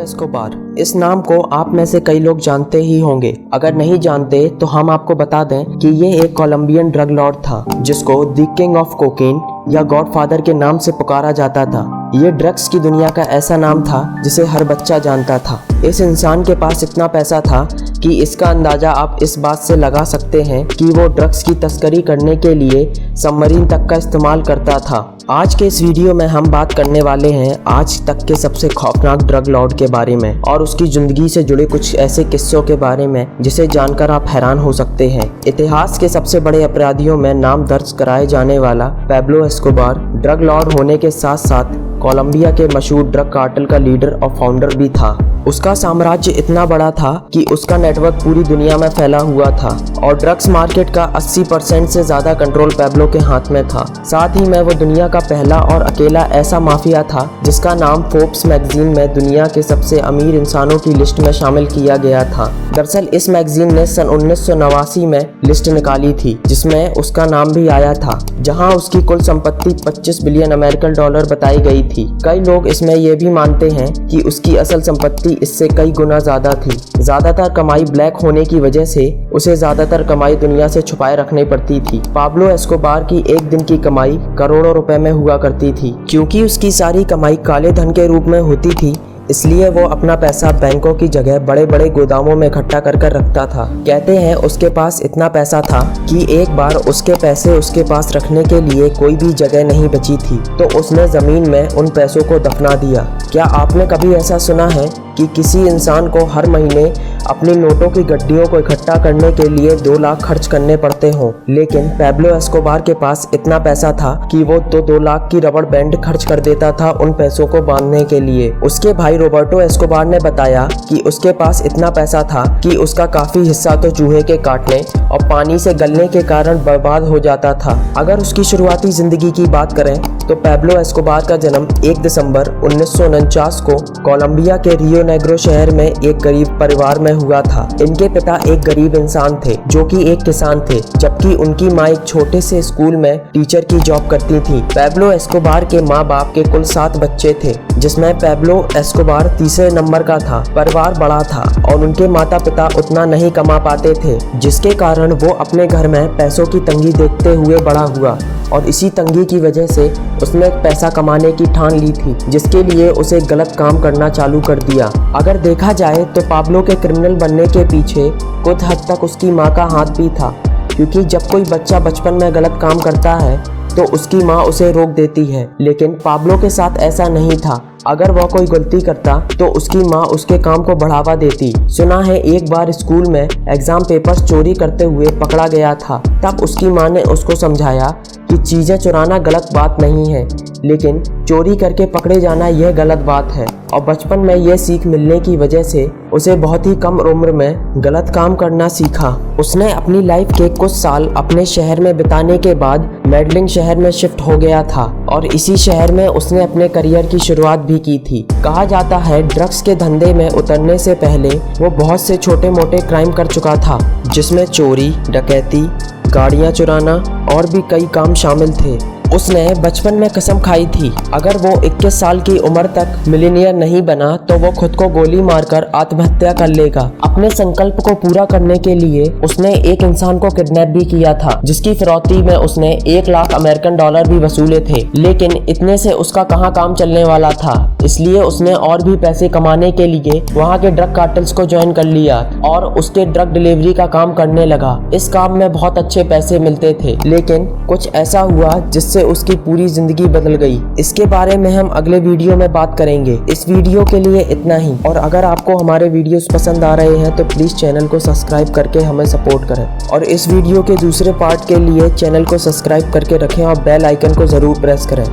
Escobar, इस नाम को आप में से कई लोग जानते ही होंगे। अगर नहीं जानते तो हम आपको बता दें कि ये एक कोलंबियन ड्रग लॉर्ड था जिसको द किंग ऑफ कोकेन या गॉडफादर के नाम से पुकारा जाता था। ये ड्रग्स की दुनिया का ऐसा नाम था जिसे हर बच्चा जानता था। इस इंसान के पास इतना पैसा था कि इसका अंदाजा आप इस बात से लगा सकते हैं कि वो ड्रग्स की तस्करी करने के लिए सबमरीन तक का इस्तेमाल करता था। आज के इस वीडियो में हम बात करने वाले हैं आज तक के सबसे खौफनाक ड्रग लॉर्ड के बारे में और उसकी जिंदगी से जुड़े कुछ ऐसे किस्सों के बारे में जिसे जानकर आप हैरान हो सकते हैं। इतिहास के सबसे बड़े अपराधियों में नाम दर्ज कराए जाने वाला पैब्लो एस्कोबार ड्रग लॉर्ड होने के साथ साथ कोलंबिया के मशहूर ड्रग कार्टेल का लीडर और फाउंडर भी था। उसका साम्राज्य इतना बड़ा था कि उसका नेटवर्क पूरी दुनिया में फैला हुआ था और ड्रग्स मार्केट का 80% से ज़्यादा कंट्रोल पैब्लो के हाथ में था। साथ ही में वो दुनिया का पहला और अकेला ऐसा माफिया था जिसका नाम फोर्ब्स मैगजीन में दुनिया के सबसे अमीर इंसानों की लिस्ट में शामिल किया गया था। दरअसल इस मैगजीन ने सन 1989 में लिस्ट निकाली थी जिसमें उसका नाम भी आया था, जहां उसकी कुल संपत्ति 25 बिलियन अमेरिकन डॉलर बताई गई थी। कई लोग इसमें यह भी मानते हैं कि उसकी असल संपत्ति इससे कई गुना ज्यादा थी। ज्यादातर कमाई ब्लैक होने की वजह से उसे ज्यादातर कमाई दुनिया से छुपाए रखनी पड़ती थी। पाब्लो एस्कोबार की एक दिन की कमाई करोड़ों रुपए में हुआ करती थी। क्योंकि उसकी सारी कमाई काले धन के रूप में होती थी, इसलिए वो अपना पैसा बैंकों की जगह बड़े बड़े गोदामों में इकट्ठा कर रखता था। कहते हैं उसके पास इतना पैसा था कि एक बार उसके पैसे उसके पास रखने के लिए कोई भी जगह नहीं बची थी, तो उसने जमीन में उन पैसों को दफना दिया। क्या आपने कभी ऐसा सुना है कि किसी इंसान को हर महीने अपनी नोटों की गड्डियों को इकट्ठा करने के लिए 2 लाख खर्च करने पड़ते हों? लेकिन पैब्लो एस्कोबार के पास इतना पैसा था कि वो 2 लाख की रबड़ बैंड खर्च कर देता था उन पैसों को बांधने के लिए। उसके भाई रॉबर्टो एस्कोबार ने बताया कि उसके पास इतना पैसा था कि उसका काफी हिस्सा तो चूहे के काटने और पानी से गलने के कारण बर्बाद हो जाता था। अगर उसकी शुरुआती जिंदगी की बात करें तो पैब्लो एस्कोबार का जन्म 1 दिसंबर 1949 को कोलंबिया के रियो नेग्रो शहर में एक गरीब परिवार में हुआ था। इनके पिता एक गरीब इंसान थे जो कि एक किसान थे, जबकि उनकी माँ एक छोटे से स्कूल में टीचर की जॉब करती थी। पैब्लो एस्कोबार के माँ बाप के कुल 7 बच्चे थे, जिसमें पैब्लो एस्कोबार तीसरे नंबर का था। परिवार बड़ा था और उनके माता पिता उतना नहीं कमा पाते थे, जिसके कारण वो अपने घर में पैसों की तंगी देखते हुए बड़ा हुआ और इसी तंगी की वजह से उसने पैसा कमाने की ठान ली थी, जिसके लिए उसे गलत काम करना चालू कर दिया। अगर देखा जाए तो पाब्लो के क्रिमिनल बनने के पीछे कुछ हद तक उसकी माँ का हाथ भी था, क्योंकि जब कोई बच्चा बचपन में गलत काम करता है तो उसकी माँ उसे रोक देती है। लेकिन पाब्लो के साथ ऐसा नहीं था। अगर वह कोई गलती करता तो उसकी माँ उसके काम को बढ़ावा देती। सुना है एक बार स्कूल में एग्जाम पेपर्स चोरी करते हुए पकड़ा गया था, तब उसकी माँ ने उसको समझाया कि चीजें चुराना गलत बात नहीं है, लेकिन चोरी करके पकड़े जाना यह गलत बात है। और बचपन में यह सीख मिलने की वजह से उसे बहुत ही कम उम्र में गलत काम करना सीखा। उसने अपनी लाइफ के कुछ साल अपने शहर में बिताने के बाद मेडलिंग शहर में शिफ्ट हो गया था और इसी शहर में उसने अपने करियर की शुरुआत भी की थी। कहा जाता है ड्रग्स के धंधे में उतरने से पहले वो बहुत से छोटे मोटे क्राइम कर चुका था, जिसमें चोरी, डकैती, गाड़ियां चुराना और भी कई काम शामिल थे। उसने बचपन में कसम खाई थी अगर वो 21 साल की उम्र तक मिलीनियर नहीं बना तो वो खुद को गोली मारकर आत्महत्या कर लेगा। अपने संकल्प को पूरा करने के लिए उसने एक इंसान को किडनैप भी किया था, जिसकी फिरौती में उसने 1 लाख अमेरिकन डॉलर भी वसूले थे। लेकिन इतने से उसका कहाँ काम चलने वाला था, इसलिए उसने और भी पैसे कमाने के लिए वहाँ के ड्रग कार्टेल्स को ज्वाइन कर लिया और उसके ड्रग डिलीवरी का काम करने लगा। इस काम में बहुत अच्छे पैसे मिलते थे, लेकिन कुछ ऐसा हुआ जिससे उसकी पूरी जिंदगी बदल गई। इसके बारे में हम अगले वीडियो में बात करेंगे। इस वीडियो के लिए इतना ही, और अगर आपको हमारे वीडियोस पसंद आ रहे हैं तो प्लीज चैनल को सब्सक्राइब करके हमें सपोर्ट करें और इस वीडियो के दूसरे पार्ट के लिए चैनल को सब्सक्राइब करके रखें और बेल आइकन को जरूर प्रेस करें।